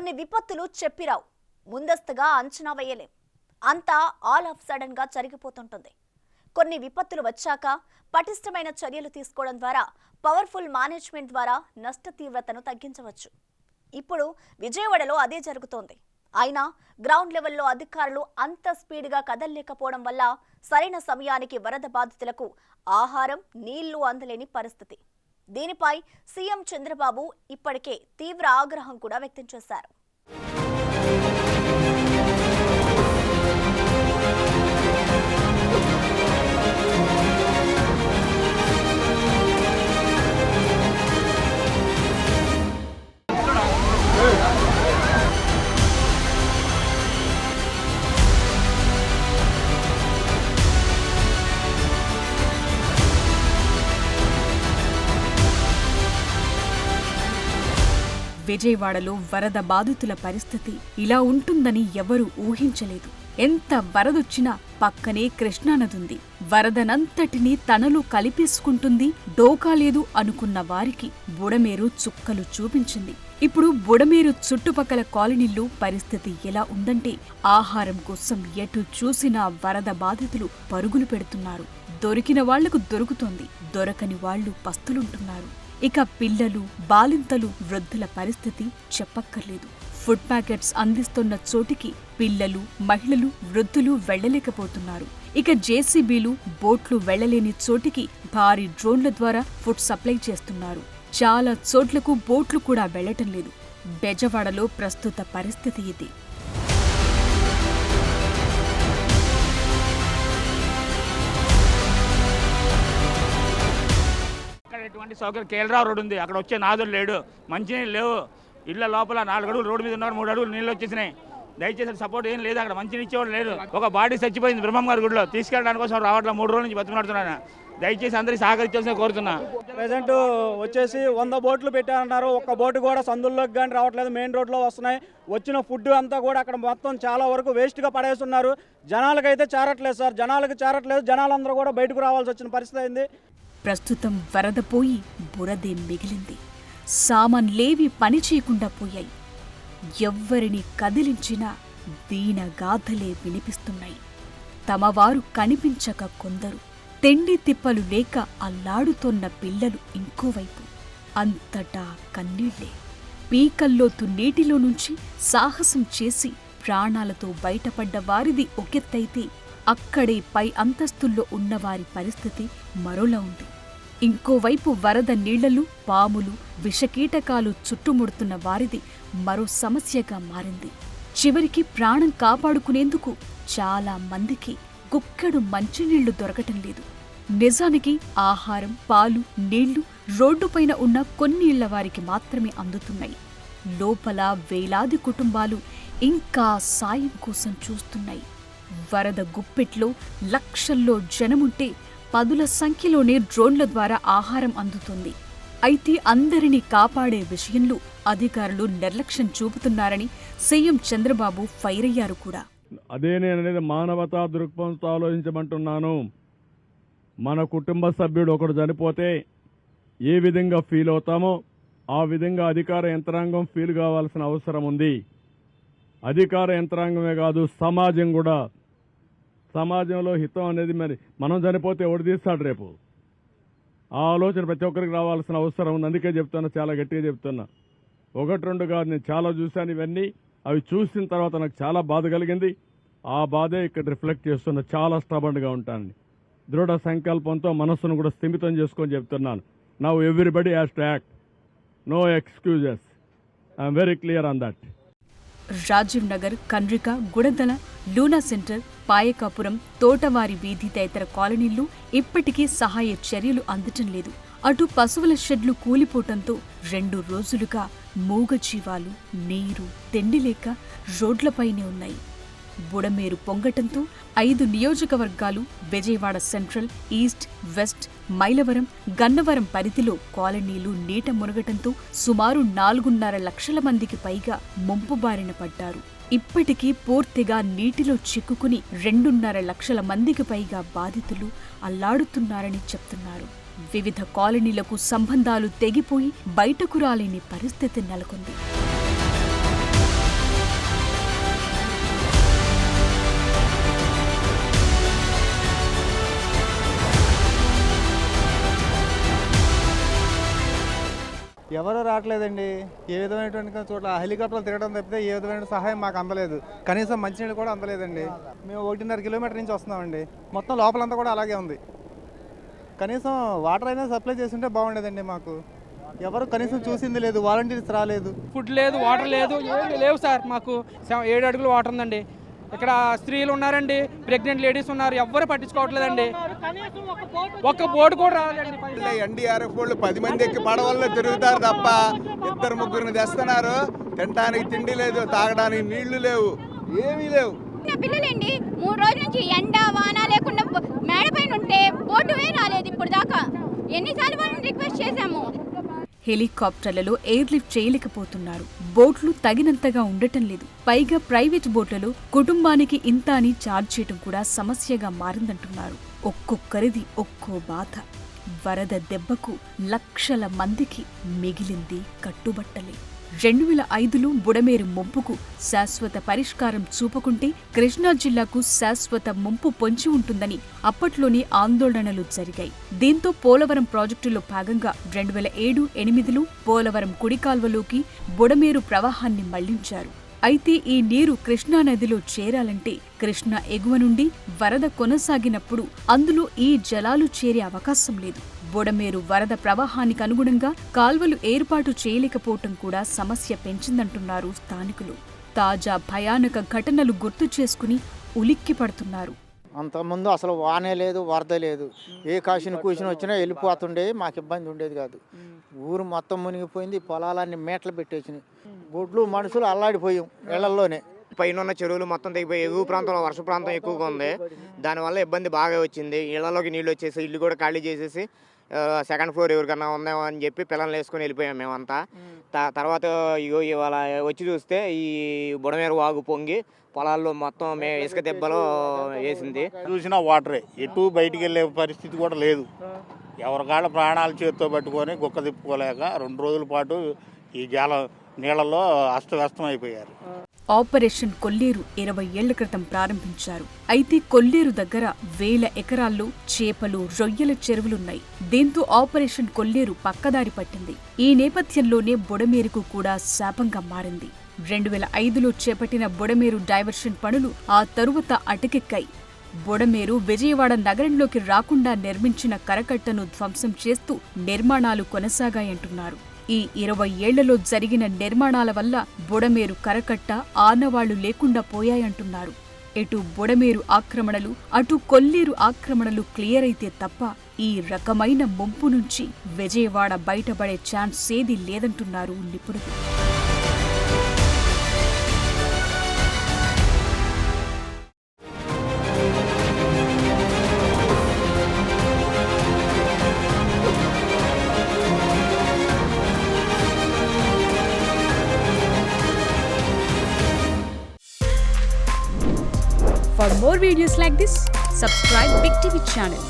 కొన్ని విపత్తులు చెప్పిరావు, ముందస్తుగా అంచనా వేయలేం. అంతా ఆల్ ఆఫ్ సడన్ గా జరిగిపోతుంటుంది. కొన్ని విపత్తులు వచ్చాక పటిష్టమైన చర్యలు తీసుకోవడం ద్వారా, పవర్ఫుల్ మేనేజ్మెంట్ ద్వారా నష్ట తీవ్రతను తగ్గించవచ్చు. ఇప్పుడు విజయవాడలో అదే జరుగుతోంది. అయినా గ్రౌండ్ లెవెల్లో అధికారులు అంత స్పీడ్గా కదలలేకపోవడం వల్ల సరైన సమయానికి వరద బాధితులకు ఆహారం, నీళ్లు అందలేని పరిస్థితి. దీనిపై సీఎం చంద్రబాబు ఇప్పటికే తీవ్ర ఆగ్రహం కూడా వ్యక్తం చేశారు. విజయవాడలో వరద బాధితుల పరిస్థితి ఇలా ఉంటుందని ఎవరూ ఊహించలేదు. ఎంత వరదొచ్చినా పక్కనే కృష్ణానదుంది. వరదనంతటినీ తనలో కలిపేసుకుంటుంది, డోకాలేదు అనుకున్న వారికి బుడమేరు చుక్కలు చూపించింది. ఇప్పుడు బుడమేరు చుట్టుపక్కల కాలనీల్లో పరిస్థితి ఎలా ఉందంటే, ఆహారం కోసం ఎటు చూసినా వరద బాధితులు పరుగులు పెడుతున్నారు. దొరికిన వాళ్లకు దొరుకుతోంది, దొరకని వాళ్లు పస్తులుంటున్నారు. ఇక పిల్లలు, బాలింతలు, వృద్ధుల పరిస్థితి చెప్పక్కర్లేదు. ఫుడ్ ప్యాకెట్స్ అందిస్తున్న చోటికి పిల్లలు, మహిళలు, వృద్ధులు వెళ్లలేకపోతున్నారు. ఇక జేసీబీలు, బోట్లు వెళ్లలేని చోటికి భారీ డ్రోన్ల ద్వారా ఫుడ్ సప్లై చేస్తున్నారు. చాలా చోట్లకు బోట్లు కూడా వెళ్లటం లేదు. బెజవాడలో ప్రస్తుత పరిస్థితి ఇది. ఎటువంటి సౌకర్యం కేఎల్రావు రోడ్డు ఉంది, అక్కడ వచ్చే నాదులు లేడు, మంచినీళ్ళు లేవు. ఇళ్ల లోపల 4 అడుగులు రోడ్డు మీద ఉన్నారు, 3 అడుగులు నీళ్ళు వచ్చేసినాయి. దయచేసి సపోర్ట్ ఏం లేదు, అక్కడ మంచి ఇచ్చేవాడు లేడు. ఒక బాడీ చచ్చిపోయింది బ్రహ్మం గారి గుడిలో, తీసుకెళ్ళడానికి కోసం రావట్లా 3 రోజుల నుంచి బతుకున్నాడుతున్నాను. దయచేసి అందరికీ సహకరించాల్సిన కోరుతున్నా. ప్రెసెంట్ వచ్చేసి 100 బోట్లు పెట్టారన్నారు. ఒక్క బోటు కూడా సందుల్లోకి కానీ రావట్లేదు, మెయిన్ రోడ్లో వస్తున్నాయి. వచ్చిన ఫుడ్ అంతా కూడా అక్కడ మొత్తం చాలా వరకు వేస్ట్గా పడేస్తున్నారు. జనాలకైతే చేరట్లేదు సార్, జనాలకు చేరట్లేదు. జనాలందరూ కూడా బయటకు రావాల్సి వచ్చిన పరిస్థితి అయింది. ప్రస్తుతం వరద పోయి బురదే మిగిలింది. సామాన్లేవి పని చేయకుండా పోయాయి. ఎవ్వరిని కదిలించినా దీనగాథలే వినిపిస్తున్నాయి. తమవారు కనిపించక కొందరు, తిండి తిప్పలు లేక అల్లాడుతోన్న పిల్లలు ఇంకోవైపు. అంతటా కన్నీళ్లే. పీకల్లోతు నీటిలో నుంచి సాహసం చేసి ప్రాణాలతో బయటపడ్డ వారిది ఒకెత్తైతే, అక్కడే పై అంతస్తుల్లో ఉన్నవారి పరిస్థితి మరోలా ఉంది. ఇంకోవైపు వరద నీళ్లలు, పాములు, విషకీటకాలు చుట్టుముడుతున్న వారిది మరో సమస్యగా మారింది. చివరికి ప్రాణం కాపాడుకునేందుకు చాలా మందికి గుక్కెడు మంచినీళ్లు దొరకటం లేదు. నిజానికి ఆహారం, పాలు, నీళ్లు రోడ్డుపైన ఉన్న కొన్ని ఇళ్ల వారికి మాత్రమే అందుతున్నాయి. లోపల వేలాది కుటుంబాలు ఇంకా సాయం కోసం చూస్తున్నాయి. వరద గుప్పెట్లో లక్షల్లో జనముంటే 10ల సంఖ్యలోనే డ్రోన్ల ద్వారా ఆహారం అందుతుంది. అయితే అందరినీ కాపాడే విషయంలో అధికారులు నిర్లక్ష్యం చూపుతున్నారని సీఎం చంద్రబాబు ఫైర్ అయ్యారు కూడా. అదే నేననేది మానవతా దృక్పథంతో ఆలోచించమంటున్నాను. మన కుటుంబ సభ్యుడు ఒకడు చనిపోతే ఏ విధంగా ఫీల్ అవుతామో ఆ విధంగా అధికార యంత్రాంగం ఫీల్ కావాల్సిన అవసరం ఉంది. అధికార యంత్రాంగమే కాదు, సమాజం కూడా. సమాజంలో హితం అనేది మరి మనం చనిపోతే ఎవడు తీస్తాడు రేపు? ఆ ఆలోచన ప్రతి ఒక్కరికి రావాల్సిన అవసరం ఉంది. అందుకే చెప్తున్నా, చాలా గట్టిగా చెప్తున్నా. 1-2 కాదు, నేను చాలా చూశాను ఇవన్నీ. అవి చూసిన తర్వాత నాకు చాలా బాధ కలిగింది. ఆ బాధే ఇక్కడ రిఫ్లెక్ట్ చేస్తున్నా. చాలా స్టబర్న్గా ఉంటాను, దృఢ సంకల్పంతో మనస్సును కూడా స్థిమితం చేసుకొని చెప్తున్నాను. Now everybody has to act, no excuses. I'm very clear on that. Rajiv Nagar, Kandrika, Gudadala, Luna centre, Payakapuram, Thotavari వీధి తదితర కాలనీల్లో ఇప్పటికీ సహాయ చర్యలు అందటం లేదు. అటు పశువుల షెడ్లు కూలిపోవటంతో 2 రోజులుగా మూగజీవాలు నీరు, తిండి లేక రోడ్లపైనే ఉన్నాయి. బుడమేరు పొంగటంతో 5 నియోజకవర్గాలు, Vijayawada central, east, west, Mylavaram, Gannavaram పరిధిలో కాలనీలు నీట మునగటంతో సుమారు 4.5 లక్షల మందికి పైగా ముంపు బారిన పడ్డారు. ఇప్పటికీ పూర్తిగా నీటిలో చిక్కుకుని 2.5 లక్షల మందికి పైగా బాధితులు అల్లాడుతున్నారని చెప్తున్నారు. వివిధ కాలనీలకు సంబంధాలు తెగిపోయి బయటకు రాలేని పరిస్థితి నెలకొంది. ఎవరు రావట్లేదండి. ఏ విధమైనటువంటి చోట్ల హెలికాప్టర్లు తిరగడం తప్పితే ఏ విధమైన సహాయం మాకు అందలేదు. కనీసం మంచినీళ్ళు కూడా అందలేదండి. మేము 1.5 కిలోమీటర్ నుంచి వస్తున్నామండి. మొత్తం లోపలంతా కూడా అలాగే ఉంది. కనీసం వాటర్ అయినా సప్లై చేస్తుంటే బాగుండేదండి. మాకు ఎవరు కనీసం చూసింది లేదు, వాలంటీర్స్ రాలేదు. ఫుడ్ లేదు, వాటర్ లేదు, ఏమీ లేవు సార్. మాకు 7 అడుగులు వాటర్ ఉందండి. ఇక్కడ స్త్రీలు ఉన్నారండి, ప్రెగ్నెంట్ లేడీస్ ఉన్నారు, ఎవ్వరు పట్టించుకోవట్లేదండి. ఒక్క బోటు కూడా రాలేదండి. ఎన్డీఆర్ఎఫ్ వాళ్ళు 10 మంది ఎక్కి పడవల్లో తిరుగుతారు తప్ప 2-3 తెస్తున్నారు. తినడానికి తిండి లేదు, తాగడానికి నీళ్లు లేవు, ఏమీ లేవు. పిల్లలండి 3 రోజుల నుంచి ఎండ వాన లేకుండా మేడ పైన ఉంటే బోటువే రాలేదు ఇప్పుడు దాకా. ఎన్నిసార్లు వాళ్ళని రిక్వెస్ట్ చేశాము. హెలికాప్టర్లలో ఎయిర్ లిఫ్ట్ చేయలేకపోతున్నారు. బోట్లు తగినంతగా ఉండటం లేదు. పైగా ప్రైవేట్ బోట్లలో కుటుంబానికి ఇంత అని ఛార్జ్ చేయడం కూడా సమస్యగా మారిందంటున్నారు. ఒక్కొక్కరిది ఒక్కో బాధ. వరద దెబ్బకు లక్షల మందికి మిగిలింది కట్టుబట్టలే. 2005లో బుడమేరు ముంపుకు శాశ్వత పరిష్కారం చూపకుంటే కృష్ణా జిల్లాకు శాశ్వత ముంపు పొంచి ఉంటుందని అప్పట్లోనే ఆందోళనలు జరిగాయి. దీంతో పోలవరం ప్రాజెక్టులో భాగంగా 2007-8లో పోలవరం కుడికాల్వలోకి బుడమేరు ప్రవాహాన్ని మళ్లించారు. అయితే ఈ నీరు కృష్ణానదిలో చేరాలంటే కృష్ణా ఎగువ నుండి వరద కొనసాగినప్పుడు అందులో ఈ జలాలు చేరే అవకాశం లేదు. బుడమేరు వరద ప్రవాహానికి అనుగుణంగా కాల్వలు ఏర్పాటు చేయలేకపోవటం కూడా సమస్య పెంచిందంటున్నారు స్థానికులు. తాజా భయానక ఘటనలు గుర్తు చేసుకుని ఉలిక్కి పడుతున్నారు. అంతకుముందు అసలు వానే లేదు, వరద లేదు. ఏ కాసిన కూసిన వచ్చినా వెళ్ళిపోతుండే, మాకు ఇబ్బంది ఉండేది కాదు. ఊరు మొత్తం మునిగిపోయింది, పొలాలన్నీ మేటలు పెట్టేసినాయి. బొడ్లు మనుషులు అల్లాడిపోయాం ఇళ్లలోనే. పైన ఉన్న చెరువులు మొత్తం తెగిపోయి ఎగువ ప్రాంతంలో వర్ష ప్రాంతం ఎక్కువగా ఉంది. దానివల్ల ఇబ్బంది బాగా వచ్చింది. ఇళ్లలోకి నీళ్ళు వచ్చేసి ఇల్లు కూడా ఖాళీ చేసేసి 2nd ఫ్లోర్ ఎవరికన్నా ఉందేమో అని చెప్పి పిల్లల్ని వేసుకొని వెళ్ళిపోయాం మేమంతా. తర్వాత ఇవాళ వచ్చి చూస్తే ఈ బుడమేరు వాగు పొంగి పొలాల్లో మొత్తం ఇసుక దెబ్బలో వేసింది. చూసినా వాటరే, ఎటు బయటికి వెళ్ళే పరిస్థితి కూడా లేదు. ఎవరికాళ్ళ ప్రాణాలు చేతితో పట్టుకొని గుక్క తిప్పుకోలేక 2 రోజుల పాటు ఈ నీళ్లలో అస్తవ్యస్తం అయిపోయారు. ఆపరేషన్ కొల్లేరు 20 ఏళ్ల క్రితం ప్రారంభించారు. అయితే కొల్లేరు దగ్గర 1000 ఎకరాల్లో చేపలు, రొయ్యల చెరువులున్నాయి. దీంతో ఆపరేషన్ కొల్లేరు పక్కదారి పట్టింది. ఈ నేపథ్యంలోనే బుడమేరుకు కూడా శాపంగా మారింది. 2005లో చేపట్టిన బుడమేరు డైవర్షన్ పనులు ఆ తరువాత అటకెక్కాయి. బుడమేరు విజయవాడ నగరంలోకి రాకుండా నిర్మించిన కరకట్టను ధ్వంసం చేస్తూ నిర్మాణాలు కొనసాగాయంటున్నారు. ఈ 20 ఏళ్లలో జరిగిన నిర్మాణాల వల్ల బుడమేరు కరకట్ట ఆనవాళ్లు లేకుండా పోయాయంటున్నారు. ఇటు బుడమేరు ఆక్రమణలు, అటు కొల్లేరు ఆక్రమణలు క్లియర్ అయితే తప్ప ఈ రకమైన ముంపు నుంచి విజయవాడ బయటపడే ఛాన్స్ ఏదీ లేదంటున్నారు నిపుణులు. For more videos like this, subscribe Big TV channel.